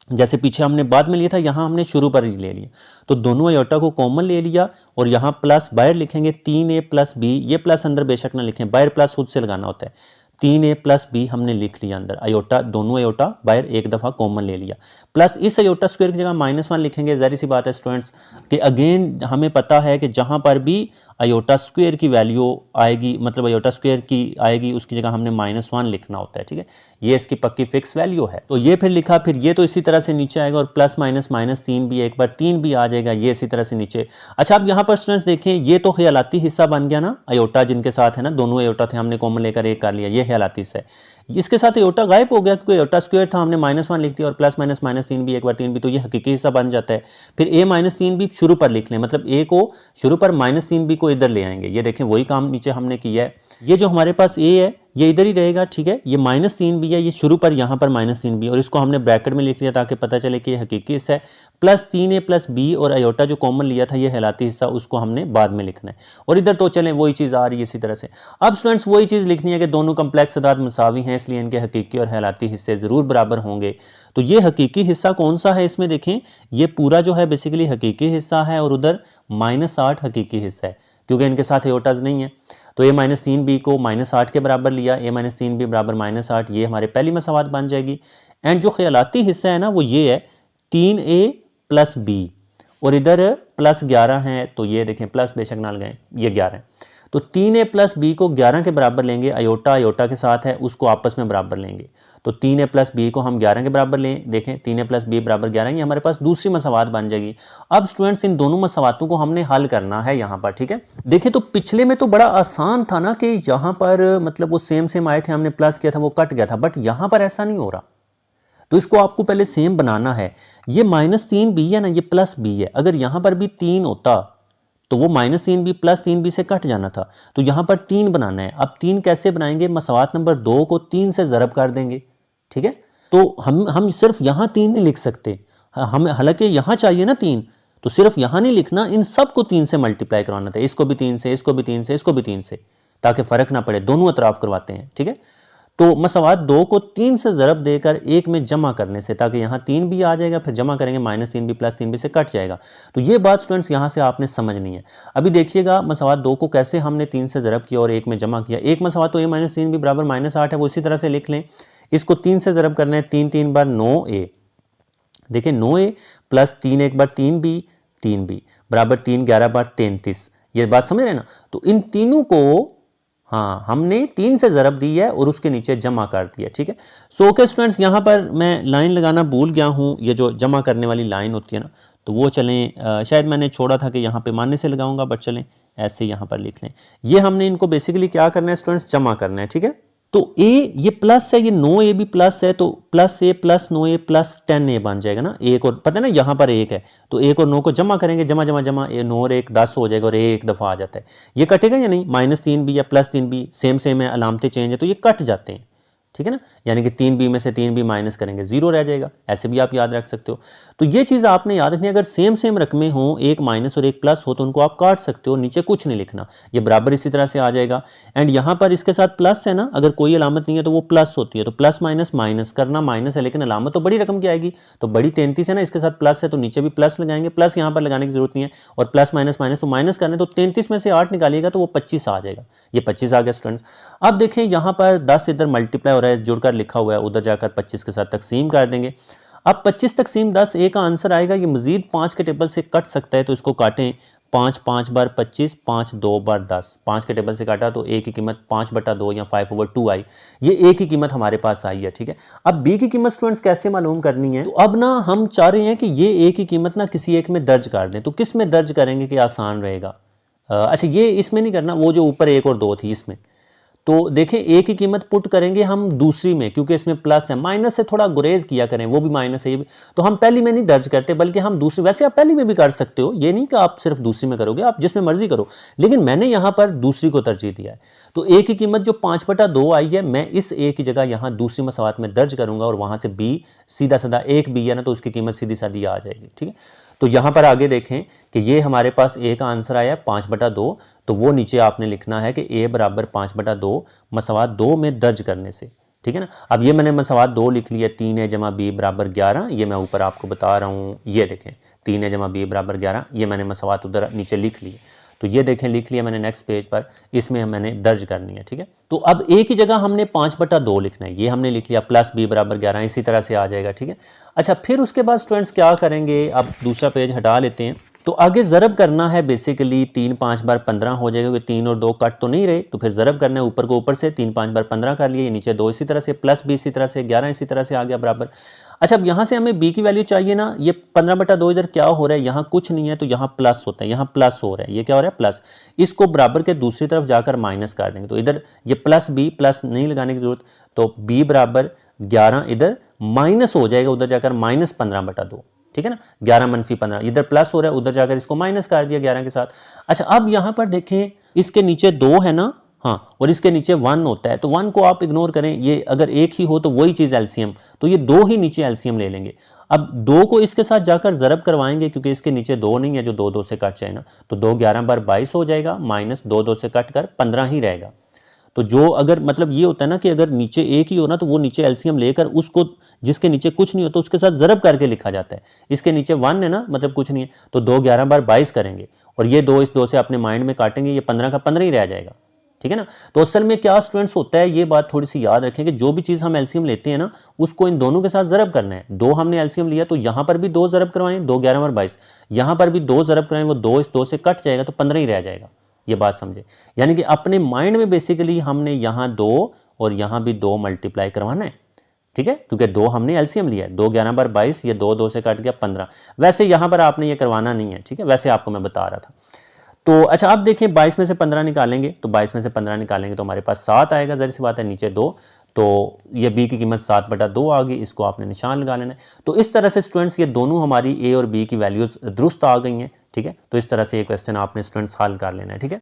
जैसे पीछे हमने बाद में लिया था, यहाँ हमने शुरू पर ही ले लिया। तो दोनों अयोटा को कॉमन ले लिया और यहाँ प्लस बाहर लिखेंगे 3a + b। ये प्लस अंदर बेशक ना लिखें, बाहर प्लस खुद से लगाना होता है। 3a + b हमने लिख लिया अंदर, अयोटा दोनों अयोटा बाहर एक दफ़ा कॉमन ले लिया, प्लस इस अयोटा स्क्वायर की जगह -1 लिखेंगे। ज़ाहिर सी बात है स्टूडेंट्स कि अगेन हमें पता है कि जहाँ पर भी अयोटा स्क्वायर की वैल्यू आएगी, मतलब अयोटा स्क्वायर की आएगी, उसकी जगह हमने -1 लिखना होता है, ठीक है। ये इसकी पक्की फिक्स वैल्यू है। तो ये फिर लिखा, फिर ये तो इसी तरह से नीचे आएगा और प्लस माइनस -3 भी, एक बार 3 भी आ जाएगा, ये इसी तरह से नीचे। अच्छा, अब यहाँ पर स्टूडेंट्स देखें, ये तो ख्यालाती हिस्सा बन गया ना, अयोटा जिनके साथ है ना, दोनों अयोटा थे, हमने कॉमन लेकर एक कर लिया, ये ख्यालाती हिस्सा है। इसके साथ अयोटा गायब हो गया क्योंकि अयोटा स्क्वायर था, हमने -1 लिख दिया और प्लस माइनस -3 भी, एक बार 3 भी, तो ये हकीकी हिस्सा बन जाता है। फिर a -3 भी शुरू पर लिख लें, मतलब a को शुरू पर -3 भी को इधर ले आएंगे। ये देखें वही काम नीचे हमने किया है। ये जो हमारे पास a है ये इधर ही रहेगा, ठीक है। ये -3 भी है, ये शुरू पर यहाँ पर -3 भी, और इसको हमने ब्रैकेट में लिख लिया ताकि पता चले कि ये हकीकी हिस्सा है। प्लस 3a + b और अयोटा जो कॉमन लिया था ये हैलाती हिस्सा, उसको हमने बाद में लिखना है। और इधर तो चलें वही चीज़ आ रही है इसी तरह से। अब स्टूडेंट्स वही चीज़ लिखनी है कि दोनों कम्प्लेक्स अदाद मसावी हैं, इसलिए इनके हकीकी और हैलाती हिस्से ज़रूर बराबर होंगे। तो ये हकीकी हिस्सा कौन सा है, इसमें देखें ये पूरा जो है बेसिकली हकीकी हिस्सा है और उधर -8 हकीकी हिस्सा है, क्योंकि इनके साथ अयोटाज नहीं है। तो a -3b को -8 के बराबर लिया, a -3b बराबर -8, ये हमारे पहली मसवात बन जाएगी। एंड जो ख्यालाती हिस्सा है ना वो ये है 3a + b, और इधर +11 है, तो ये देखें प्लस बेशक ना लगाएं, ये 11 है। तो 3a + b को 11 के बराबर लेंगे, अयोटा के साथ है उसको आपस में बराबर लेंगे। तो 3a + b को हम 11 के बराबर लें, देखें 3a + b बराबर 11, ये हमारे पास दूसरी मसवात बन जाएगी। अब स्टूडेंट्स इन दोनों मसवातों को हमने हल करना है यहाँ पर, ठीक है। देखिए तो पिछले में तो बड़ा आसान था ना कि यहाँ पर मतलब वो सेम आए थे, हमने प्लस किया था वो कट गया था, बट यहाँ पर ऐसा नहीं हो रहा। तो इसको आपको पहले सेम बनाना है। ये -3b है ना, ये +b है। अगर यहाँ पर भी 3 होता तो वो -3b + 3b से कट जाना था, तो यहाँ पर 3 बनाना है। अब 3 कैसे बनाएंगे, मसवात नंबर 2 को 3 से ज़रब कर देंगे, ठीक है। तो हम सिर्फ यहाँ 3 नहीं लिख सकते, हम हालांकि यहाँ चाहिए ना 3, तो सिर्फ यहाँ नहीं लिखना, इन सब को 3 से मल्टीप्लाई करवाना था, इसको भी 3 से, इसको भी 3 से, इसको भी 3 से, ताकि फ़र्क ना पड़े, दोनों अतराफ करवाते हैं, ठीक है। तो मसवात 2 को 3 से ज़रब देकर 1 में जमा करने से, ताकि यहाँ 3 भी आ जाएगा, फिर जमा करेंगे -3b + 3b से कट जाएगा। तो ये बात स्टूडेंट्स यहाँ से आपने समझनी है। अभी देखिएगा मसवात 2 को कैसे हमने 3 से ज़रब किया और 1 में जमा किया। एक मसवात तो a -3b बराबर -8 है, वो इसी तरह से लिख लें। इसको 3 से ज़रब करना है, 3 3 बार 9a, देखिए 9a प्लस 3 एक बार 3b बराबर 3 11 बार 33। ये बात समझ रहे हैं ना। तो इन तीनों को हाँ हमने 3 से ज़रब दी है और उसके नीचे जमा कर दिया, ठीक है। सो ओके स्टूडेंट्स, यहाँ पर मैं लाइन लगाना भूल गया हूँ, ये जो जमा करने वाली लाइन होती है ना, तो वो चलें, शायद मैंने छोड़ा था कि यहाँ पे मानने से लगाऊंगा, बट चलें ऐसे यहाँ पर लिख लें। ये हमने इनको बेसिकली क्या करना है स्टूडेंट्स, जमा करना है, ठीक है। तो a ये प्लस है, ये 9a भी प्लस है, तो +a + 9a + 10a बन जाएगा ना। एक और पता है ना यहाँ पर 1 है, तो 1 और 9 को जमा करेंगे, जमा 9 और 1 10 हो जाएगा और एक दफ़ा आ जाता है। ये कटेगा या नहीं, -3b या +3b सेम है, अलामतें चेंज है तो ये कट जाते हैं, ठीक है ना, यानी कि 3b में से 3b माइनस करेंगे 0 रह जाएगा, ऐसे भी आप याद रख सकते हो। तो ये चीज़ आपने याद रखनी है, अगर सेम सेम रकमें हों, एक माइनस और एक प्लस हो, तो उनको आप काट सकते हो, नीचे कुछ नहीं लिखना, ये बराबर इसी तरह से आ जाएगा। एंड यहाँ पर इसके साथ प्लस है ना, अगर कोई अलामत नहीं है तो वो प्लस होती है, तो प्लस माइनस माइनस करना माइनस है, लेकिन अलामत तो बड़ी रकम की आएगी, तो बड़ी 33 है ना, इसके साथ प्लस है तो नीचे भी प्लस लगाएंगे, प्लस यहाँ पर लगाने की जरूरत नहीं है, और प्लस माइनस माइनस तो माइनस करने, तो 33 में से 8 निकालिएगा तो वो 25 आ जाएगा, ये 25 आ गया स्टूडेंट्स। अब देखें यहाँ पर 10 इधर मल्टीप्लाई हो रहा है, जुड़कर लिखा हुआ है, उधर जाकर 25 के साथ तकसीम कर देंगे। अब 25 तकसीम 10 ए का आंसर आएगा, ये मजीद 5 के टेबल से कट सकता है, तो इसको काटें, 5 5 बार 25, 5 2 बार 10, 5 के टेबल से काटा तो ए की कीमत 5/2 या 5/2 आई, ये ए की कीमत हमारे पास आई है, ठीक है। अब बी की कीमत स्टूडेंट्स कैसे मालूम करनी है, तो अब ना हम चाह रहे हैं कि ये ए की कीमत ना किसी एक में दर्ज कर दें, तो किस में दर्ज करेंगे कि आसान रहेगा। अच्छा ये इसमें नहीं करना, वो जो ऊपर 1 और 2 थी इसमें, तो देखें ए की कीमत पुट करेंगे हम दूसरी में, क्योंकि इसमें प्लस है, माइनस से थोड़ा गुरेज किया करें, वो भी माइनस है, ये भी, तो हम पहली में नहीं दर्ज करते, बल्कि हम दूसरी, वैसे आप पहली में भी कर सकते हो, ये नहीं कि आप सिर्फ दूसरी में करोगे, आप जिसमें मर्जी करो, लेकिन मैंने यहाँ पर दूसरी को तरजीह दिया है। तो ए की कीमत जो 5/2 आई है, मैं इस ए की जगह यहाँ दूसरी मसवात में दर्ज करूंगा, और वहाँ से बी सीधा सीधा एक बी है ना, तो उसकी कीमत सीधी साधी आ जाएगी, ठीक है। तो यहाँ पर आगे देखें कि ये हमारे पास ए का आंसर आया 5/2, तो वो नीचे आपने लिखना है कि ए बराबर 5/2 मसवात 2 में दर्ज करने से, ठीक है ना। अब ये मैंने मसवात 2 लिख लिया, 3a जमा b बराबर 11, ये मैं ऊपर आपको बता रहा हूँ, ये देखें 3a जमा b बराबर 11, ये मैंने मसवात उधर नीचे लिख लिए, तो ये देखें लिख लिया मैंने नेक्स्ट पेज पर, इसमें मैंने दर्ज करनी है, ठीक है। तो अब ए की जगह हमने 5/2 लिखना है, ये हमने लिख लिया, प्लस b बराबर 11, इसी तरह से आ जाएगा, ठीक है। अच्छा फिर उसके बाद स्टूडेंट्स क्या करेंगे, अब दूसरा पेज हटा लेते हैं, तो आगे ज़रब करना है, बेसिकली 3 5 बार 15 हो जाएगा, क्योंकि 3 और 2 कट तो नहीं रहे, तो फिर ज़रब करना है, ऊपर को ऊपर से 3 5 बार 15 कर लिए, नीचे 2 इसी तरह से, प्लस b इसी तरह से, 11 इसी तरह से आ गया बराबर। अच्छा अब यहाँ से हमें b की वैल्यू चाहिए ना, ये 15/2 इधर क्या हो रहा है, यहाँ कुछ नहीं है, तो यहाँ प्लस होता है, यहाँ प्लस हो रहा है, ये क्या हो रहा है प्लस, इसको बराबर के दूसरी तरफ जाकर माइनस कर देंगे, तो इधर ये प्लस b, प्लस नहीं लगाने की जरूरत, तो b बराबर 11 इधर माइनस हो जाएगा, उधर जाकर माइनस 15/2, ठीक है ना, 11 - 15, इधर प्लस हो रहा है, उधर जाकर इसको माइनस कर दिया 11 के साथ। अच्छा अब यहाँ पर देखें, इसके नीचे 2 है ना, हाँ, और इसके नीचे 1 होता है, तो 1 को आप इग्नोर करें, ये अगर एक ही हो तो वही चीज़ एलसीएम, तो ये 2 ही नीचे एलसीएम ले लेंगे। अब 2 को इसके साथ जाकर ज़रब करवाएंगे, क्योंकि इसके नीचे 2 नहीं है जो 2 2 से कट जाए ना, तो 2 11 बार 22 हो जाएगा, माइनस 2 2 से कट कर 15 ही रहेगा। तो जो अगर मतलब ये होता है ना कि अगर नीचे एक ही हो ना, तो वो नीचे एलसीएम लेकर उसको, जिसके नीचे कुछ नहीं होता उसके साथ ज़रब करके लिखा जाता है, इसके नीचे 1 है ना, मतलब कुछ नहीं है, तो 2 11 बार 22 करेंगे, और ये 2 इस 2 से अपने माइंड में काटेंगे, ये 15 का 15 ही रह जाएगा, ठीक है ना। तो असल में क्या स्टूडेंट्स होता है, ये बात थोड़ी सी याद रखें कि जो भी चीज़ हम एलसीएम लेते हैं ना, उसको इन दोनों के साथ ज़रब करना है। 2 हमने एलसीएम लिया, तो यहाँ पर भी 2 ज़रब करवाएं, 2 11 बार 22, यहाँ पर भी 2 ज़रब करवाएं, वो 2 इस 2 से कट जाएगा, तो 15 ही रह जाएगा, ये बात समझे। यानी कि अपने माइंड में बेसिकली हमने यहाँ 2 और यहाँ भी 2 मल्टीप्लाई करवाना है, ठीक है, क्योंकि 2 हमने एलसीएम लिया है, 2 11 बार 22, ये 2 2 से कट गया 15, वैसे यहाँ पर आपने ये करवाना नहीं है, ठीक है, वैसे आपको मैं बता रहा था। तो अच्छा अब देखें 22 में से 15 निकालेंगे, तो 22 में से 15 निकालेंगे तो हमारे पास 7 आएगा, ज़ाहिर सी बात है, नीचे 2, तो ये b की कीमत 7/2 आ गई, इसको आपने निशान लगा लेना है। तो इस तरह से स्टूडेंट्स ये दोनों हमारी a और b की वैल्यूज़ दुरुस्त आ गई हैं, ठीक है। तो इस तरह से ये क्वेश्चन आपने स्टूडेंट्स हल कर लेना है, ठीक है।